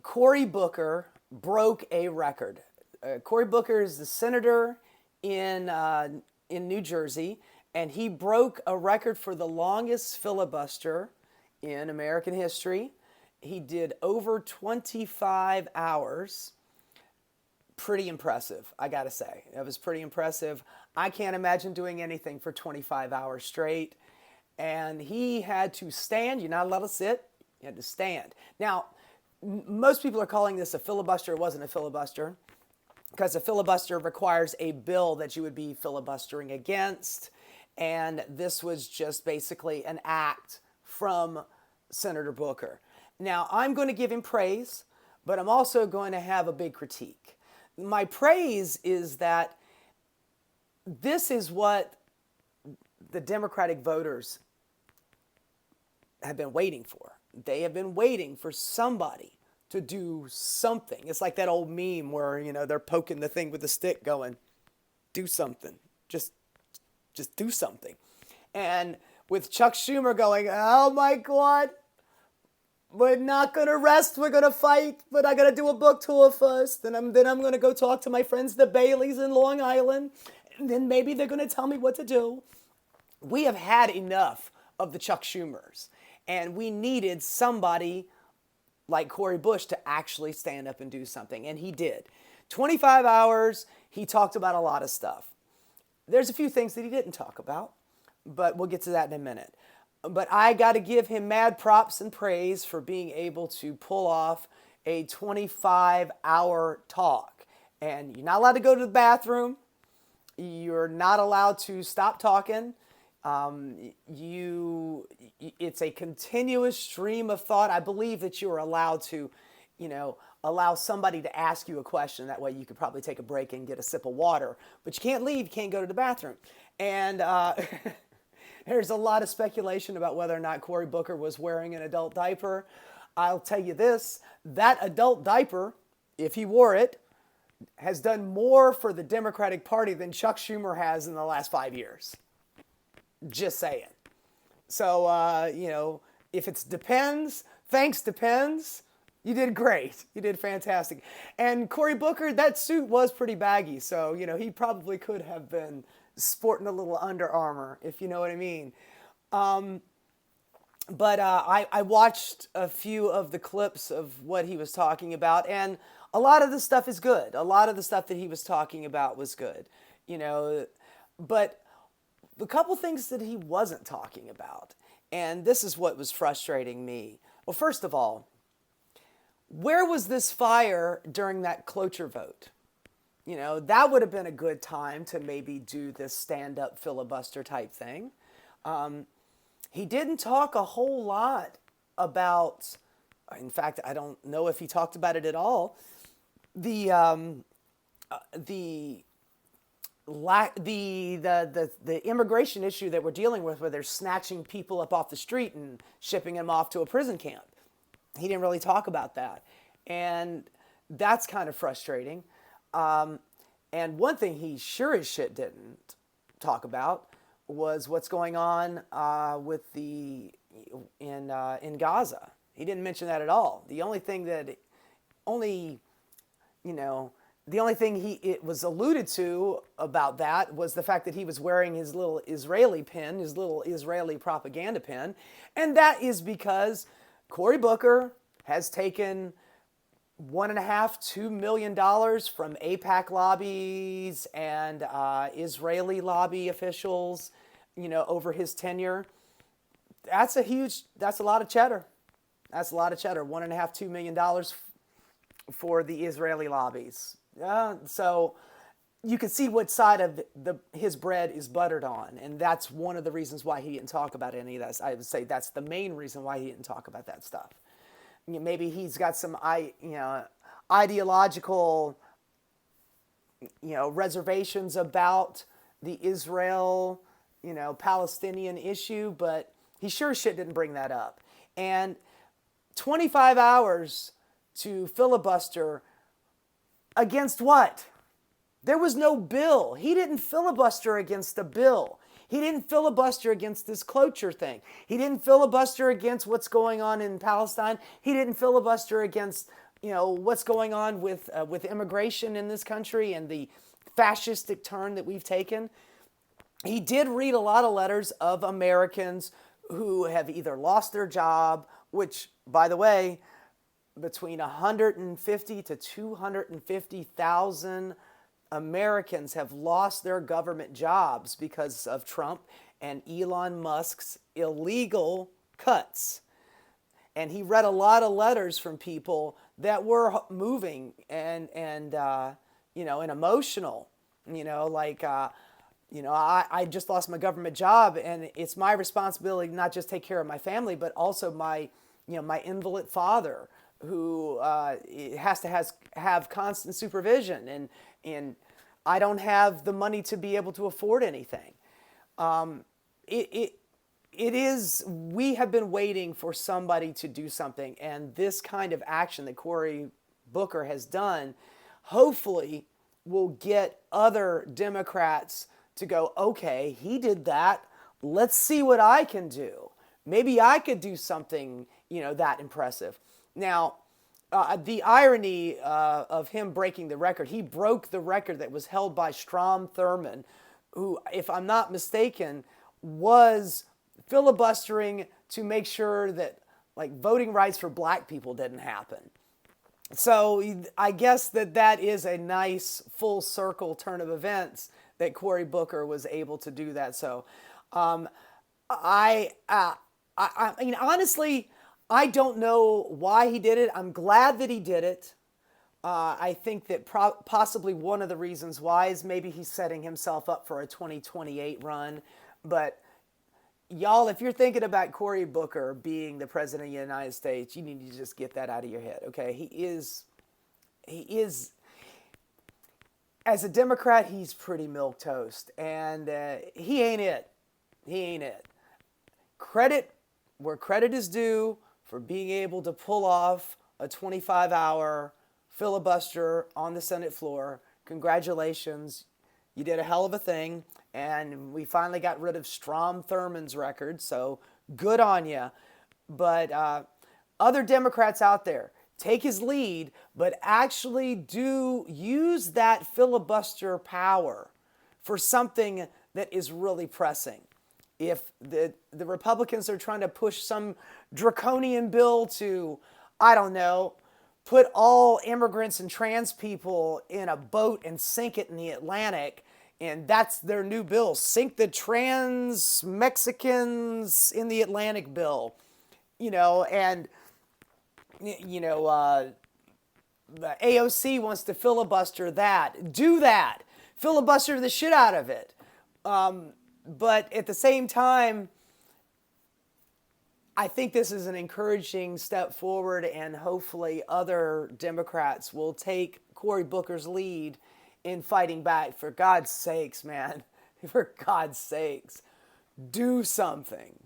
Cory Booker broke a record. Cory Booker is the senator in New Jersey, and he broke a record for the longest filibuster in American history. He did over 25 hours. Pretty impressive, I gotta say. It was pretty impressive. I can't imagine doing anything for 25 hours straight. And he had to stand. You're not allowed to sit. You had to stand. Now, most people are calling this a filibuster. It wasn't a filibuster because a filibuster requires a bill that you would be filibustering against. And this was just basically an act from Senator Booker. Now, I'm going to give him praise, but I'm also going to have a big critique. My praise is that this is what the Democratic voters have been waiting for. They have been waiting for somebody to do something. It's like that old meme where, they're poking the thing with the stick going, do something. Just do something. And with Chuck Schumer going, oh my God, we're not going to rest. We're going to fight, but I got to do a book tour first. Then I'm going to go talk to my friends, the Baileys in Long Island. And then maybe they're going to tell me what to do. We have had enough of the Chuck Schumers. And we needed somebody like Cory Bush to actually stand up and do something. And he did. 25 hours, he talked about a lot of stuff. There's a few things that he didn't talk about, but we'll get to that in a minute. But I got to give him mad props and praise for being able to pull off a 25-hour talk. And you're not allowed to go to the bathroom. You're not allowed to stop talking. It's a continuous stream of thought. I believe that you are allowed to, allow somebody to ask you a question. That way you could probably take a break and get a sip of water. But you can't leave. You can't go to the bathroom. And there's a lot of speculation about whether or not Cory Booker was wearing an adult diaper. I'll tell you this, that adult diaper, if he wore it, has done more for the Democratic Party than Chuck Schumer has in the last 5 years. Just saying. So, if it's depends, thanks depends, you did great. You did fantastic. And Cory Booker, that suit was pretty baggy. So, he probably could have been sporting a little Under Armour, if you know what I mean. But I watched a few of the clips of what he was talking about, and a lot of the stuff is good. A lot of the stuff that he was talking about was good, but the couple things that he wasn't talking about, and this is what was frustrating me. Well, first of all, where was this fire during that cloture vote? That would have been a good time to maybe do this stand-up filibuster type thing. He didn't talk a whole lot about, in fact, I don't know if he talked about it at all, the immigration issue that we're dealing with, where they're snatching people up off the street and shipping them off to a prison camp. He didn't really talk about that. And that's kind of frustrating. And one thing he sure as shit didn't talk about was what's going on with in Gaza. He didn't mention that at all. The only thing it was alluded to about that was the fact that he was wearing his little Israeli pin, his little Israeli propaganda pin. And that is because Cory Booker has taken $1.5–2 million from AIPAC lobbies and Israeli lobby officials, over his tenure. That's a lot of cheddar. That's a lot of cheddar. $1.5–2 million for the Israeli lobbies. So you can see what side of his bread is buttered on, and that's one of the reasons why he didn't talk about any of that. I would say that's the main reason why he didn't talk about that stuff. Maybe he's got some ideological reservations about the Israel Palestinian issue, but he sure as shit didn't bring that up. And 25 hours to filibuster against what? There was no bill. He didn't filibuster against the bill. He didn't filibuster against this cloture thing. He didn't filibuster against what's going on in Palestine. He didn't filibuster against what's going on with immigration in this country and the fascistic turn that we've taken. He did read a lot of letters of Americans who have either lost their job, which, by the way, between 150 to 250,000 Americans have lost their government jobs because of Trump and Elon Musk's illegal cuts. And he read a lot of letters from people that were moving and emotional. I just lost my government job, and it's my responsibility not just take care of my family, but also my invalid father who has to have constant supervision, and I don't have the money to be able to afford anything. We have been waiting for somebody to do something, and this kind of action that Cory Booker has done, hopefully will get other Democrats to go, okay, he did that. Let's see what I can do. Maybe I could do something, that impressive. Now, the irony of him breaking the record, he broke the record that was held by Storm Thurman, who, if I'm not mistaken, was filibustering to make sure that voting rights for black people didn't happen. So I guess that is a nice full circle turn of events that Cory Booker was able to do that. So honestly, I don't know why he did it. I'm glad that he did it. I think that possibly one of the reasons why is maybe he's setting himself up for a 2028 run. But y'all, if you're thinking about Cory Booker being the president of the United States, you need to just get that out of your head, okay? He is, as a Democrat, he's pretty milquetoast, and he ain't it. He ain't it. Credit where credit is due for being able to pull off a 25-hour filibuster on the Senate floor. Congratulations. You did a hell of a thing. And we finally got rid of Storm Thurman's record, so good on you. But other Democrats out there, take his lead, but actually do use that filibuster power for something that is really pressing. If the Republicans are trying to push some draconian bill to, I don't know, put all immigrants and trans people in a boat and sink it in the Atlantic, and that's their new bill, sink the trans Mexicans in the Atlantic bill, and the AOC wants to filibuster that. Do that. Filibuster the shit out of it. But at the same time, I think this is an encouraging step forward, and hopefully other Democrats will take Cory Booker's lead in fighting back. For God's sakes, man. For God's sakes, do something.